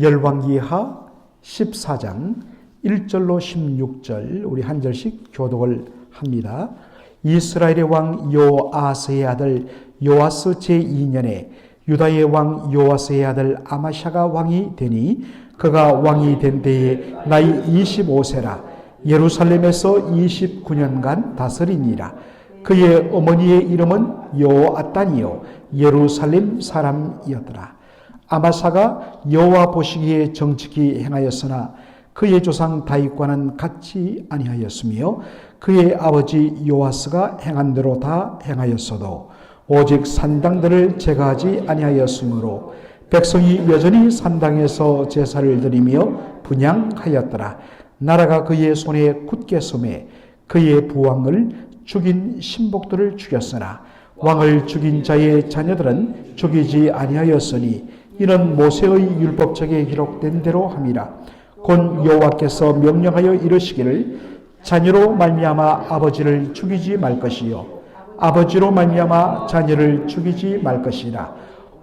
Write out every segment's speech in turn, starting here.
열왕기하 14장 1절로 16절 우리 한 절씩 교독을 합니다. 이스라엘의 왕 요아스의 아들 요아스 제2년에 유다의 왕 요아스의 아들 아마샤가 왕이 되니 그가 왕이 된 때에 나이 25세라 예루살렘에서 29년간 다스리니라. 그의 어머니의 이름은 요아단이요 예루살렘 사람이었더라. 아마사가 여호와 보시기에 정직히 행하였으나 그의 조상 다윗과는 같지 아니하였으며 그의 아버지 요아스가 행한 대로 다 행하였어도 오직 산당들을 제거하지 아니하였으므로 백성이 여전히 산당에서 제사를 드리며 분향하였더라. 나라가 그의 손에 굳게 섬에 그의 부왕을 죽인 신복들을 죽였으나 왕을 죽인 자의 자녀들은 죽이지 아니하였으니 이는 모세의 율법책에 기록된 대로 함이라. 곧 여호와께서 명령하여 이르시기를 자녀로 말미암아 아버지를 죽이지 말 것이요 아버지로 말미암아 자녀를 죽이지 말 것이라.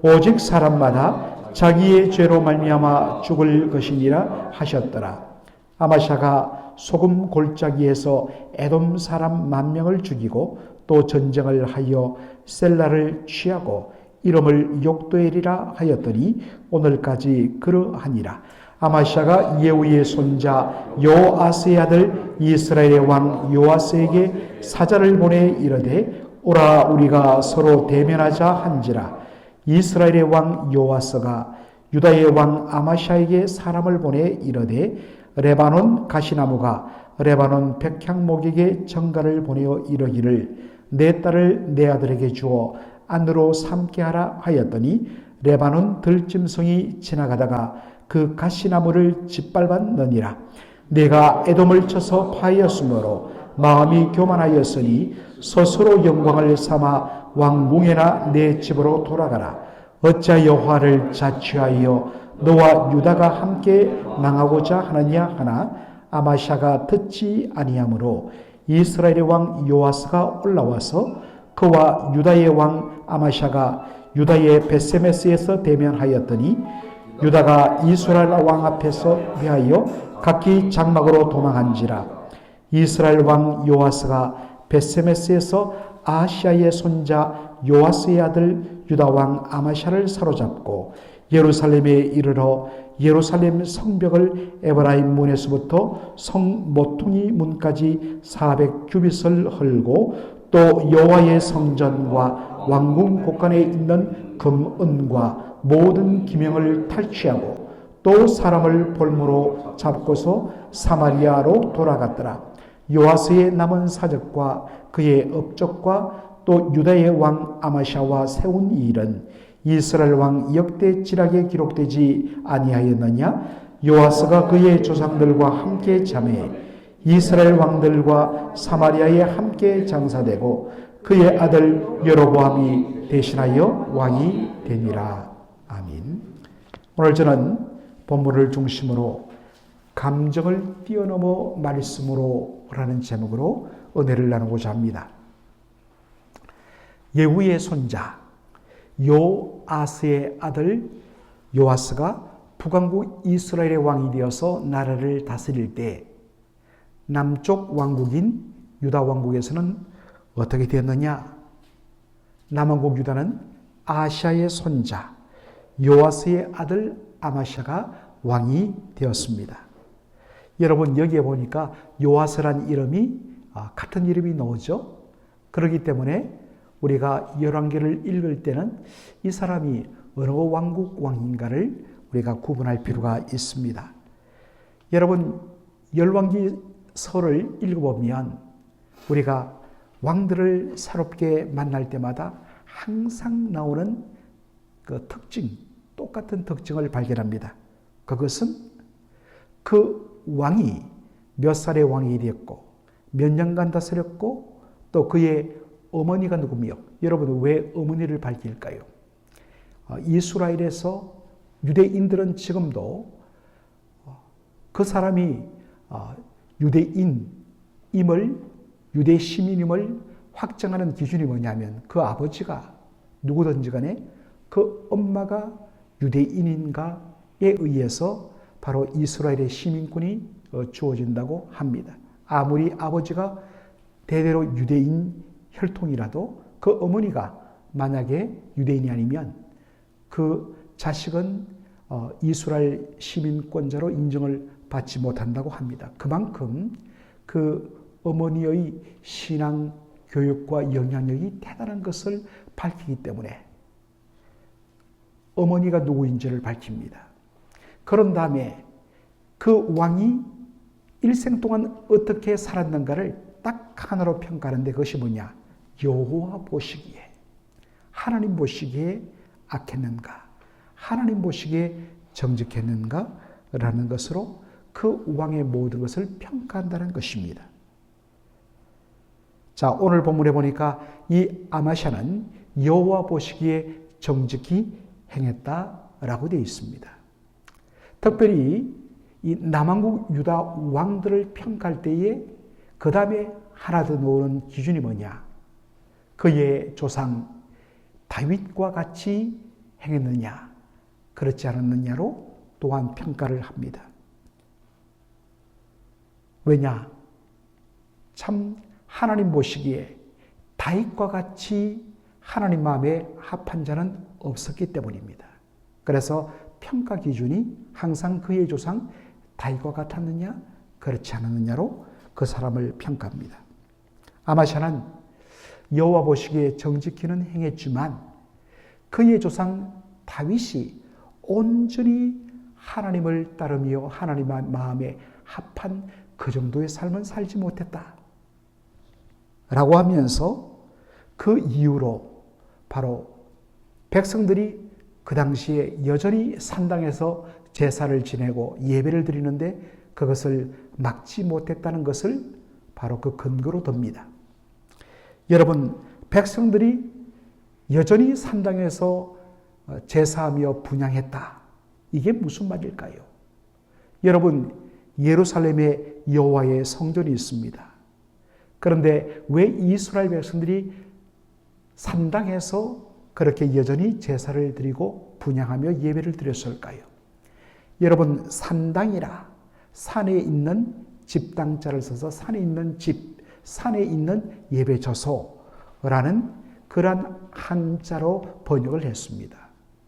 오직 사람마다 자기의 죄로 말미암아 죽을 것이니라 하셨더라. 아마샤가 소금 골짜기에서 에돔 사람 10,000명을 죽이고 또 전쟁을 하여 셀라를 취하고 이름을 욕도엘이라 하였더니 오늘까지 그러하니라. 아마샤가 예후의 손자 요아스의 아들 이스라엘의 왕 요아스에게 사자를 보내 이르되 오라 우리가 서로 대면하자 한지라. 이스라엘의 왕 요아스가 유다의 왕 아마샤에게 사람을 보내 이르되 레바논 가시나무가 레바논 백향목에게 정가를 보내어 이르기를 내 딸을 내 아들에게 주어 안으로 삼게 하라 하였더니 레바논 들짐승이 지나가다가 그 가시나무를 짓밟았느니라. 내가 에돔을 쳐서 파하였으므로 마음이 교만하였으니 스스로 영광을 삼아 왕궁에나 내 집으로 돌아가라. 어찌 여호와를 자취하여 너와 유다가 함께 망하고자 하느냐 하나 아마샤가 듣지 아니하므로 이스라엘의 왕 요아스가 올라와서 그와 유다의 왕 아마샤가 유다의 베세메스에서 대면하였더니 유다가 이스라엘 왕 앞에서 피하여 각기 장막으로 도망한지라. 이스라엘 왕 요아스가 베세메스에서 아하시아의 손자 요아스의 아들 유다 왕 아마샤를 사로잡고 예루살렘에 이르러 예루살렘 성벽을 에브라임 문에서부터 성 모퉁이 문까지 400규빗을 헐고 또 여호와의 성전과 왕궁 곳간에 있는 금은과 모든 기명을 탈취하고 또 사람을 볼모로 잡고서 사마리아로 돌아갔더라. 요아스의 남은 사적과 그의 업적과 또 유다의 왕 아마샤와 세운 일은 이스라엘 왕 역대지락에 기록되지 아니하였느냐? 요아스가 그의 조상들과 함께 잠에 이스라엘 왕들과 사마리아에 함께 장사되고 그의 아들 여로보암이 대신하여 왕이 되니라. 아멘. 오늘 저는 본문을 중심으로 감정을 뛰어넘어 말씀으로 라는 제목으로 은혜를 나누고자 합니다. 예후의 손자 요아스의 아들 요아스가 북왕국 이스라엘의 왕이 되어서 나라를 다스릴 때 남쪽 왕국인 유다 왕국에서는 어떻게 되었느냐? 남왕국 유다는 아하시아의 손자 요아스의 아들 아마샤가 왕이 되었습니다. 여러분 여기에 보니까 요아스란 이름이 같은 이름이 나오죠. 그렇기 때문에 우리가 열왕기를 읽을 때는 이 사람이 어느 왕국 왕인가를 우리가 구분할 필요가 있습니다. 여러분 열왕기서를 읽어보면 우리가 왕들을 새롭게 만날 때마다 항상 나오는 그 특징, 똑같은 특징을 발견합니다. 그것은 그 왕이 몇 살의 왕이 되었고 몇 년간 다스렸고 또 그의 어머니가 누구며 여러분 왜 어머니를 밝힐까요? 이스라엘에서 유대인들은 지금도 그 사람이 유대인임을 유대 시민임을 확정하는 기준이 뭐냐면 그 아버지가 누구든지 간에 그 엄마가 유대인인가 의해서 바로 이스라엘의 시민권이 주어진다고 합니다. 아무리 아버지가 대대로 유대인 혈통이라도 그 어머니가 만약에 유대인이 아니면 그 자식은 이스라엘 시민권자로 인정을 받지 못한다고 합니다. 그만큼 그 어머니의 신앙 교육과 영향력이 대단한 것을 밝히기 때문에 어머니가 누구인지를 밝힙니다. 그런 다음에 그 왕이 일생 동안 어떻게 살았는가를 딱 하나로 평가하는데 그것이 뭐냐? 여호와 보시기에, 하나님 보시기에 악했는가? 하나님 보시기에 정직했는가? 라는 것으로 그 왕의 모든 것을 평가한다는 것입니다. 자, 오늘 본문에 보니까 이 아마샤는 여호와 보시기에 정직히 행했다라고 되어 있습니다. 특별히 이 남왕국 유다 왕들을 평가할 때에 그 다음에 하나 더 놓는 기준이 뭐냐? 그의 조상 다윗과 같이 행했느냐, 그렇지 않았느냐로 또한 평가를 합니다. 왜냐? 참 하나님 보시기에 다윗과 같이 하나님 마음에 합한 자는 없었기 때문입니다. 그래서 평가 기준이 항상 그의 조상 다윗과 같았느냐, 그렇지 않았느냐로 그 사람을 평가합니다. 아마샤는 여호와 보시기에 정직히는 행했지만 그의 조상 다윗이 온전히 하나님을 따르며 하나님 마음에 합한 그 정도의 삶은 살지 못했다 라고 하면서 그 이유로 바로 백성들이 그 당시에 여전히 산당에서 제사를 지내고 예배를 드리는데 그것을 막지 못했다는 것을 바로 그 근거로 듭니다. 여러분, 백성들이 여전히 산당에서 제사하며 분향했다. 이게 무슨 말일까요? 여러분, 예루살렘에 여호와의 성전이 있습니다. 그런데 왜 이스라엘 백성들이 산당에서 그렇게 여전히 제사를 드리고 분향하며 예배를 드렸을까요? 여러분, 산당이라 산에 있는 집당자를 써서 산에 있는 집, 산에 있는 예배처소라는 그러한 한자로 번역을 했습니다.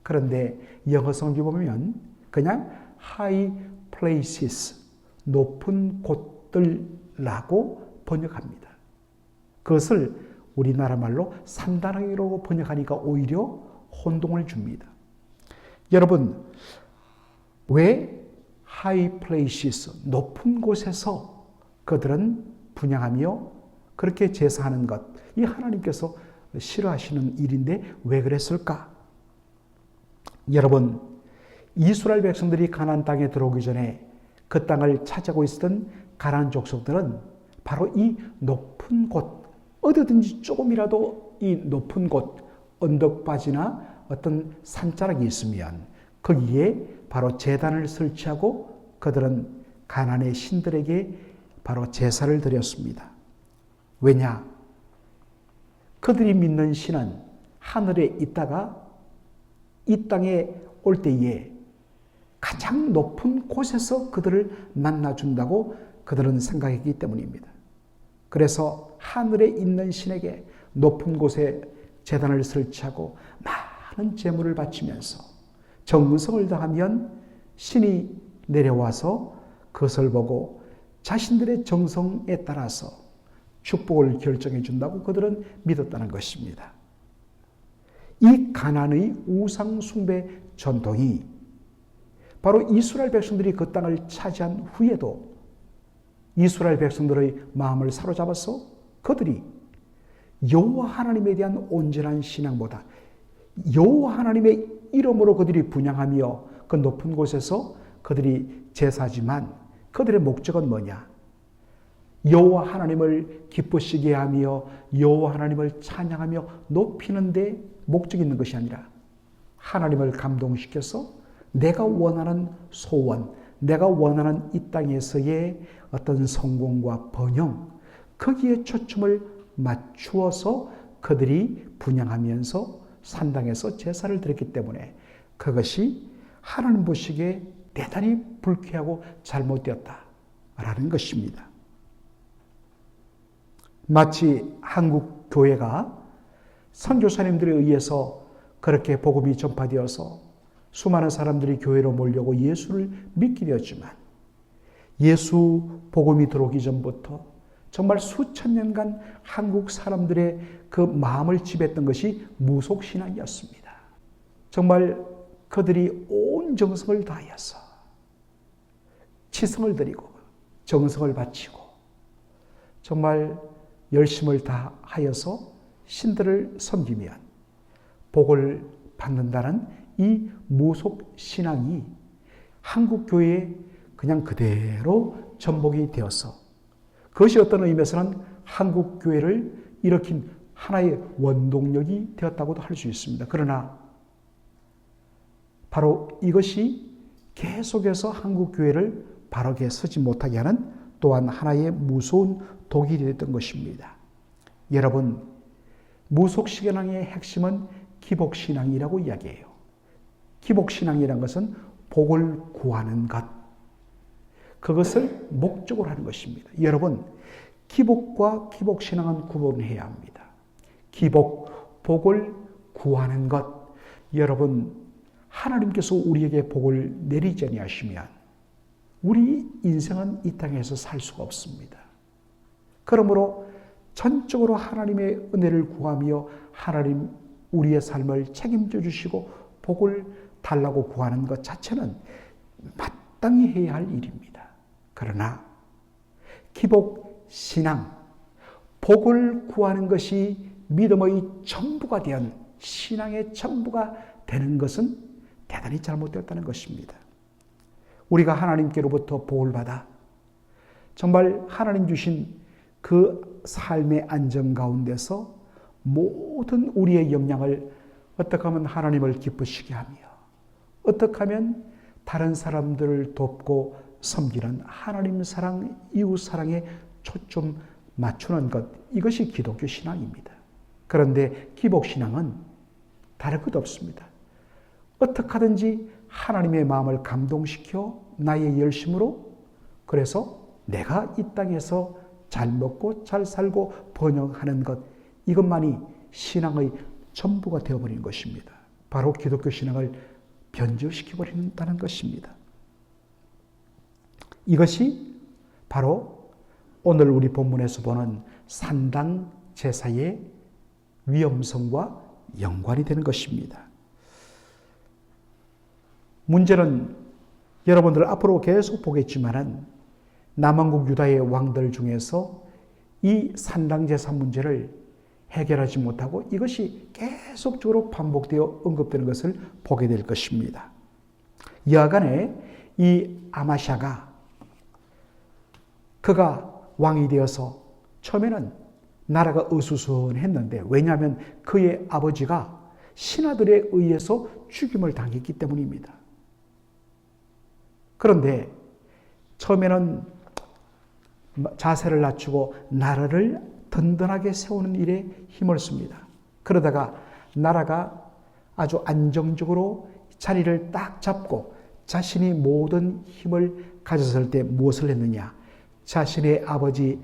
그런데 영어 성경 보면 그냥 high places, 높은 곳들라고 번역합니다. 그것을 우리나라 말로 산당이라고 번역하니까 오히려 혼동을 줍니다. 여러분, 왜 high places, 높은 곳에서 그들은 분향하며 그렇게 제사하는 것, 이 하나님께서 싫어하시는 일인데 왜 그랬을까? 여러분, 이스라엘 백성들이 가나안 땅에 들어오기 전에 그 땅을 차지하고 있었던 가나안 족속들은 바로 이 높은 곳, 어디든지 조금이라도 이 높은 곳, 언덕바지나 어떤 산자락이 있으면 거기에 바로 제단을 설치하고 그들은 가나안의 신들에게 바로 제사를 드렸습니다. 왜냐? 그들이 믿는 신은 하늘에 있다가 이 땅에 올 때에 가장 높은 곳에서 그들을 만나준다고 그들은 생각했기 때문입니다. 그래서 하늘에 있는 신에게 높은 곳에 제단을 설치하고 많은 제물을 바치면서 정성을 다하면 신이 내려와서 그것을 보고 자신들의 정성에 따라서 축복을 결정해 준다고 그들은 믿었다는 것입니다. 이 가나안의 우상 숭배 전통이 바로 이스라엘 백성들이 그 땅을 차지한 후에도 이스라엘 백성들의 마음을 사로잡아서 그들이 여호와 하나님에 대한 온전한 신앙보다 여호와 하나님의 이름으로 그들이 분향하며 그 높은 곳에서 그들이 제사지만 그들의 목적은 뭐냐? 여호와 하나님을 기쁘시게 하며 여호와 하나님을 찬양하며 높이는 데 목적이 있는 것이 아니라 하나님을 감동시켜서 내가 원하는 소원, 내가 원하는 이 땅에서의 어떤 성공과 번영, 거기에 초점을 맞추어서 그들이 분향하면서 산당에서 제사를 드렸기 때문에 그것이 하나님 보시기에 대단히 불쾌하고 잘못되었다라는 것입니다. 마치 한국 교회가 선교사님들에 의해서 그렇게 복음이 전파되어서 수많은 사람들이 교회로 몰려고 예수를 믿게 되었지만 예수 복음이 들어오기 전부터 정말 수천 년간 한국 사람들의 그 마음을 지배했던 것이 무속신앙이었습니다. 정말 그들이 온 정성을 다하여서 치성을 드리고 정성을 바치고 정말 열심을 다하여서 신들을 섬기면 복을 받는다는 이 무속신앙이 한국교회에 그냥 그대로 전복이 되어서 그것이 어떤 의미에서는 한국교회를 일으킨 하나의 원동력이 되었다고도 할 수 있습니다. 그러나 바로 이것이 계속해서 한국교회를 바르게 서지 못하게 하는 또한 하나의 무서운 독이 됐던 것입니다. 여러분, 무속신앙의 핵심은 기복신앙이라고 이야기해요. 기복신앙이라는 것은 복을 구하는 것, 그것을 목적으로 하는 것입니다. 여러분, 기복과 기복신앙은 구분해야 합니다. 기복, 복을 구하는 것. 여러분, 하나님께서 우리에게 복을 내리지 아니하시면 우리 인생은 이 땅에서 살 수가 없습니다. 그러므로 전적으로 하나님의 은혜를 구하며 하나님 우리의 삶을 책임져 주시고 복을 달라고 구하는 것 자체는 마땅히 해야 할 일입니다. 그러나 기복 신앙, 복을 구하는 것이 믿음의 전부가 된 신앙의 전부가 되는 것은 대단히 잘못되었다는 것입니다. 우리가 하나님께로부터 복을 받아 정말 하나님 주신 그 삶의 안정 가운데서 모든 우리의 역량을 어떻게 하면 하나님을 기쁘시게 하며 어떻게 하면 다른 사람들을 돕고 섬기는 하나님 사랑, 이웃 사랑에 초점 맞추는 것, 이것이 기독교 신앙입니다. 그런데 기복 신앙은 다를 것 없습니다. 어떻게 하든지 하나님의 마음을 감동시켜 나의 열심으로 그래서 내가 이 땅에서 잘 먹고 잘 살고 번영하는 것, 이것만이 신앙의 전부가 되어버린 것입니다. 바로 기독교 신앙을 변질시켜버린다는 것입니다. 이것이 바로 오늘 우리 본문에서 보는 산당 제사의 위험성과 연관이 되는 것입니다. 문제는 여러분들 앞으로 계속 보겠지만은 남왕국 유다의 왕들 중에서 이 산당 제사 문제를 해결하지 못하고 이것이 계속적으로 반복되어 언급되는 것을 보게 될 것입니다. 여하간에 이 아마샤가 그가 왕이 되어서 처음에는 나라가 어수선했는데 왜냐하면 그의 아버지가 신하들에 의해서 죽임을 당했기 때문입니다. 그런데 처음에는 자세를 낮추고 나라를 든든하게 세우는 일에 힘을 씁니다. 그러다가 나라가 아주 안정적으로 자리를 딱 잡고 자신이 모든 힘을 가졌을 때 무엇을 했느냐? 자신의 아버지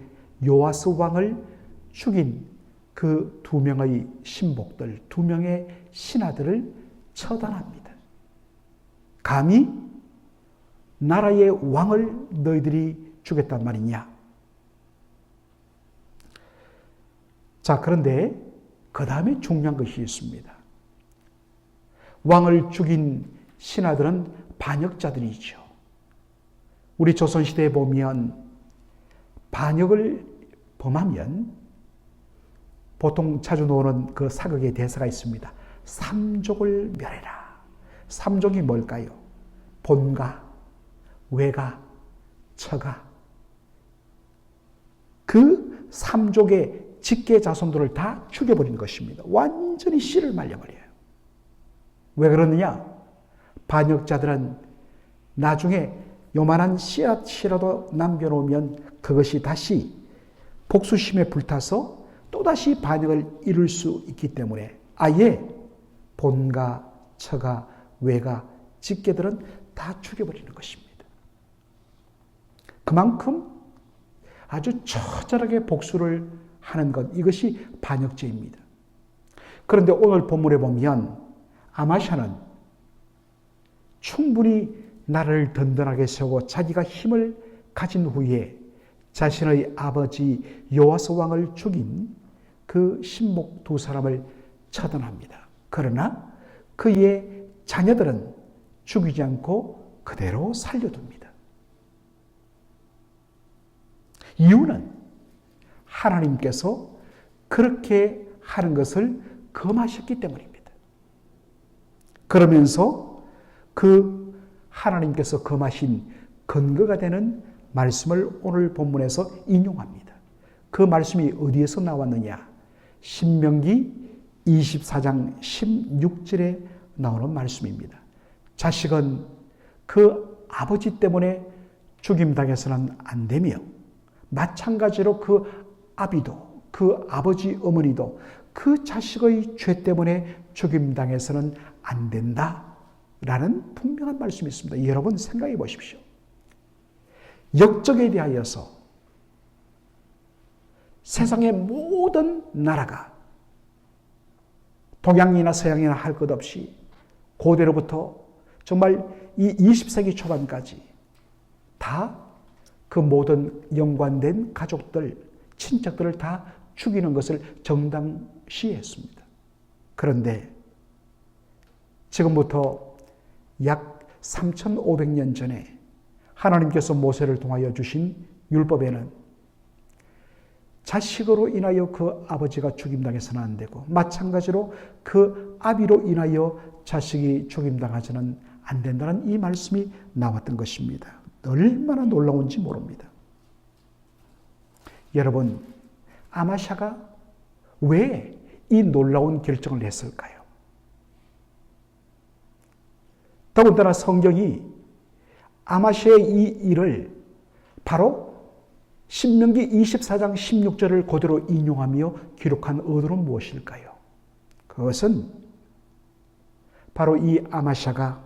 요아스 왕을 죽인 그 두 명의 신복들, 두 명의 신하들을 처단합니다. 감히 나라의 왕을 너희들이 죽였단 말이냐? 자, 그런데 그 다음에 중요한 것이 있습니다. 왕을 죽인 신하들은 반역자들이죠. 우리 조선시대에 보면 반역을 범하면 보통 자주 나오는 그 사극의 대사가 있습니다. 삼족을 멸해라. 삼족이 뭘까요? 본가, 외가, 처가. 그 삼족의 직계 자손들을 다 죽여버린 것입니다. 완전히 씨를 말려버려요. 왜 그러느냐? 반역자들은 나중에 요만한 씨앗이라도 남겨놓으면 그것이 다시 복수심에 불타서 또다시 반역을 이룰 수 있기 때문에 아예 본가, 처가, 외가 직계들은 다 죽여버리는 것입니다. 그만큼 아주 처절하게 복수를 하는 것, 이것이 반역죄입니다. 그런데 오늘 본문에 보면 아마샤는 충분히 나라를 든든하게 세우고 자기가 힘을 가진 후에 자신의 아버지 요아스 왕을 죽인 그 신복 두 사람을 처단합니다. 그러나 그의 자녀들은 죽이지 않고 그대로 살려둡니다. 이유는 하나님께서 그렇게 하는 것을 금하셨기 때문입니다. 그러면서 그 하나님께서 금하신 근거가 되는 말씀을 오늘 본문에서 인용합니다. 그 말씀이 어디에서 나왔느냐? 신명기 24장 16절에 나오는 말씀입니다. 자식은 그 아버지 때문에 죽임당해서는 안 되며 마찬가지로 그 아비도, 그 아버지 어머니도 그 자식의 죄 때문에 죽임당해서는 안 된다라는 분명한 말씀이 있습니다. 여러분 생각해 보십시오. 역적에 대하여서 세상의 모든 나라가 동양이나 서양이나 할 것 없이 고대로부터 정말 이 20세기 초반까지 다 그 모든 연관된 가족들, 친척들을 다 죽이는 것을 정당시했습니다. 그런데 지금부터 약 3,500년 전에 하나님께서 모세를 통하여 주신 율법에는 자식으로 인하여 그 아버지가 죽임당해서는 안 되고 마찬가지로 그 아비로 인하여 자식이 죽임당하지는 안 된다는 이 말씀이 나왔던 것입니다. 얼마나 놀라운지 모릅니다. 여러분, 아마샤가 왜 이 놀라운 결정을 했을까요? 더군다나 성경이 아마샤의 이 일을 바로 신명기 24장 16절을 그대로 인용하며 기록한 의도는 무엇일까요? 그것은 바로 이 아마샤가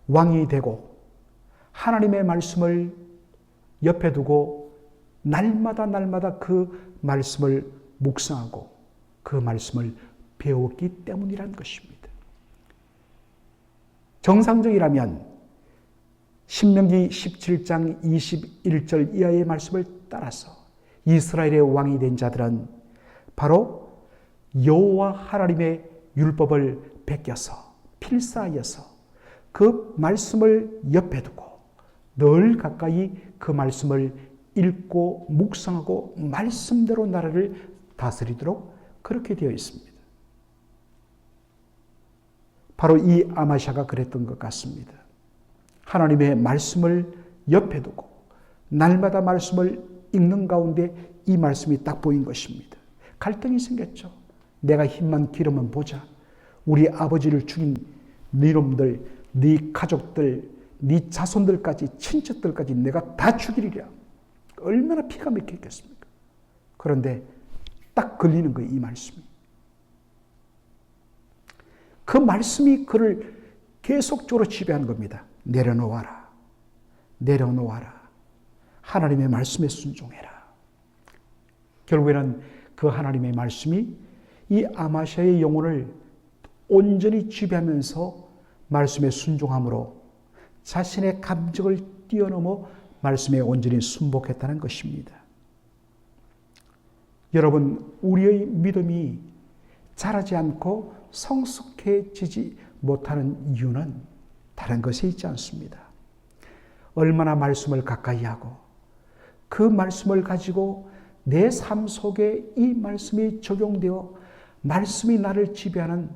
왕이 되고 하나님의 말씀을 옆에 두고 날마다 그 말씀을 묵상하고 그 말씀을 배웠기 때문이라는 것입니다. 정상적이라면 신명기 17장 21절 이하의 말씀을 따라서 이스라엘의 왕이 된 자들은 바로 여호와 하나님의 율법을 베껴서 필사하여서 그 말씀을 옆에 두고 늘 가까이 그 말씀을 읽고 묵상하고 말씀대로 나라를 다스리도록 그렇게 되어 있습니다. 바로 이 아마샤가 그랬던 것 같습니다. 하나님의 말씀을 옆에 두고 날마다 말씀을 읽는 가운데 이 말씀이 딱 보인 것입니다. 갈등이 생겼죠. 내가 힘만 기르면 보자. 우리 아버지를 죽인 네 놈들, 네 가족들, 네 자손들까지 친척들까지 내가 다 죽이리라. 얼마나 피가 막혔겠습니까? 그런데 딱 걸리는 거예요, 이 말씀이. 그 말씀이 그를 계속적으로 지배하는 겁니다. 내려놓아라. 내려놓아라. 하나님의 말씀에 순종해라. 결국에는 그 하나님의 말씀이 이 아마샤의 영혼을 온전히 지배하면서 말씀에 순종함으로 자신의 감정을 뛰어넘어 말씀에 온전히 순복했다는 것입니다. 여러분, 우리의 믿음이 자라지 않고 성숙해지지 못하는 이유는 다른 것에 있지 않습니다. 얼마나 말씀을 가까이 하고 그 말씀을 가지고 내 삶 속에 이 말씀이 적용되어 말씀이 나를 지배하는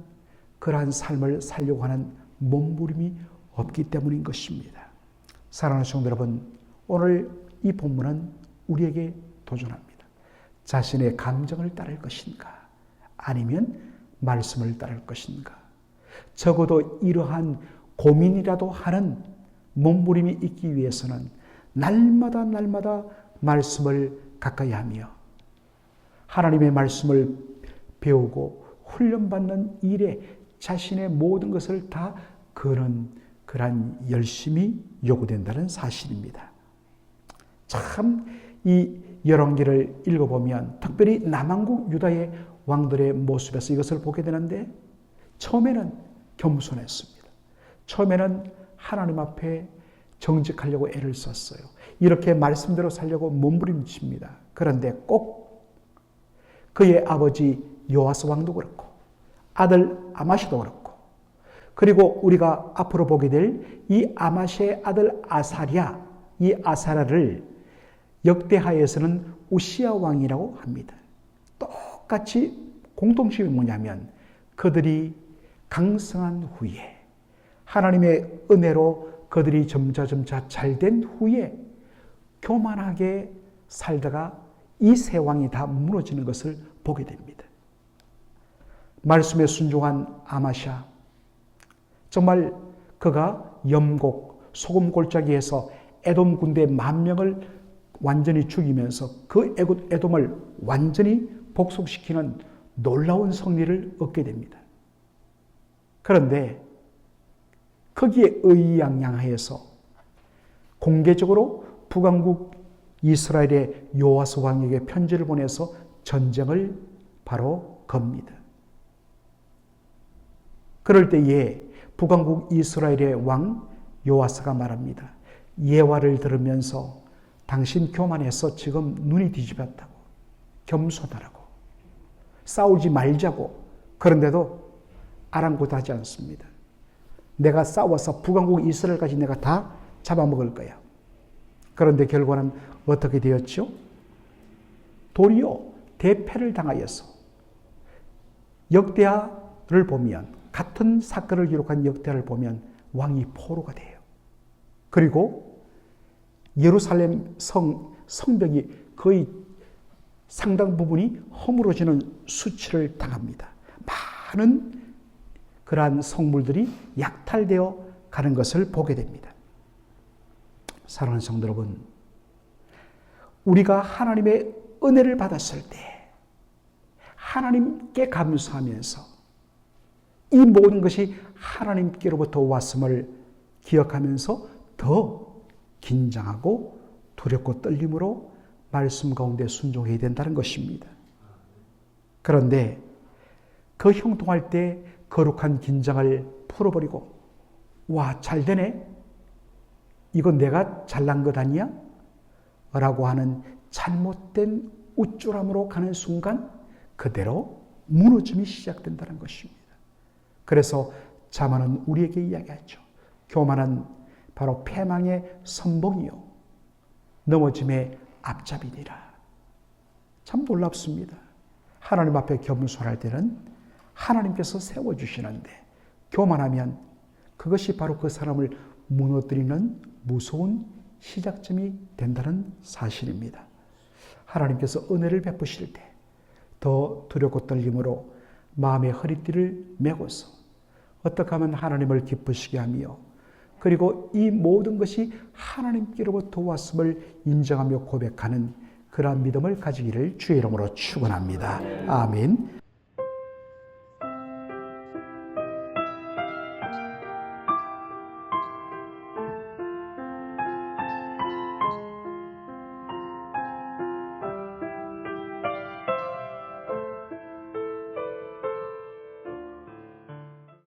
그러한 삶을 살려고 하는 몸부림이 없기 때문인 것입니다. 사랑하는 성도 여러분, 오늘 이 본문은 우리에게 도전합니다. 자신의 감정을 따를 것인가? 아니면 말씀을 따를 것인가? 적어도 이러한 고민이라도 하는 몸부림이 있기 위해서는 날마다 말씀을 가까이 하며 하나님의 말씀을 배우고 훈련받는 일에 자신의 모든 것을 다 거는 그러한 열심이 요구된다는 사실입니다. 참 이 열왕기를 읽어보면 특별히 남한국 유다의 왕들의 모습에서 이것을 보게 되는데 처음에는 겸손했습니다. 처음에는 하나님 앞에 정직하려고 애를 썼어요. 이렇게 말씀대로 살려고 몸부림칩니다. 그런데 꼭 그의 아버지 요아스 왕도 그렇고 아들 아마시도 그렇고 그리고 우리가 앞으로 보게 될 이 아마시의 아들 아사랴, 이 아사랴를 역대하에서는 우시야 왕이라고 합니다. 똑같이 공통점이 뭐냐면 그들이 강성한 후에 하나님의 은혜로 그들이 점차 잘된 후에 교만하게 살다가 이 세 왕이 다 무너지는 것을 보게 됩니다. 말씀에 순종한 아마샤, 정말 그가 염곡, 소금 골짜기에서 에돔 군대 10,000명을 완전히 죽이면서 그 에돔을 완전히 복속시키는 놀라운 승리를 얻게 됩니다. 그런데 거기에 의기양양하여서 공개적으로 북왕국 이스라엘의 요아스 왕에게 편지를 보내서 전쟁을 바로 겁니다. 그럴 때에 북왕국 이스라엘의 왕 요아스가 말합니다. 예화를 들으면서 당신 교만해서 지금 눈이 뒤집혔다고, 겸손하라고, 싸우지 말자고. 그런데도 아랑곳하지 않습니다. 내가 싸워서 북왕국 이스라엘까지 내가 다 잡아먹을 거야. 그런데 결과는 어떻게 되었죠? 도리어 대패를 당하여서 역대하를 보면 같은 사건을 기록한 역대하를 보면 왕이 포로가 돼요. 그리고 예루살렘 성벽이 거의 상당 부분이 허물어지는 수치를 당합니다. 많은 그러한 성물들이 약탈되어 가는 것을 보게 됩니다. 사랑하는 성도 여러분, 우리가 하나님의 은혜를 받았을 때 하나님께 감사하면서 이 모든 것이 하나님께로부터 왔음을 기억하면서 더 긴장하고 두렵고 떨림으로 말씀 가운데 순종해야 된다는 것입니다. 그런데 그 형통할 때 거룩한 긴장을 풀어버리고 와, 잘 되네? 이건 내가 잘난 것 아니야? 라고 하는 잘못된 우쭐함으로 가는 순간 그대로 무너짐이 시작된다는 것입니다. 그래서 자만은 우리에게 이야기하죠. 교만은 바로 패망의 선봉이요 넘어짐의 앞잡이니라. 참 놀랍습니다. 하나님 앞에 겸손할 때는 하나님께서 세워주시는데 교만하면 그것이 바로 그 사람을 무너뜨리는 무서운 시작점이 된다는 사실입니다. 하나님께서 은혜를 베푸실 때 더 두렵고 떨림으로 마음의 허리띠를 메고서 어떻게 하면 하나님을 기쁘시게 하며 그리고 이 모든 것이 하나님께로부터 왔음을 인정하며 고백하는 그러한 믿음을 가지기를 주의 이름으로 축원합니다. 아멘.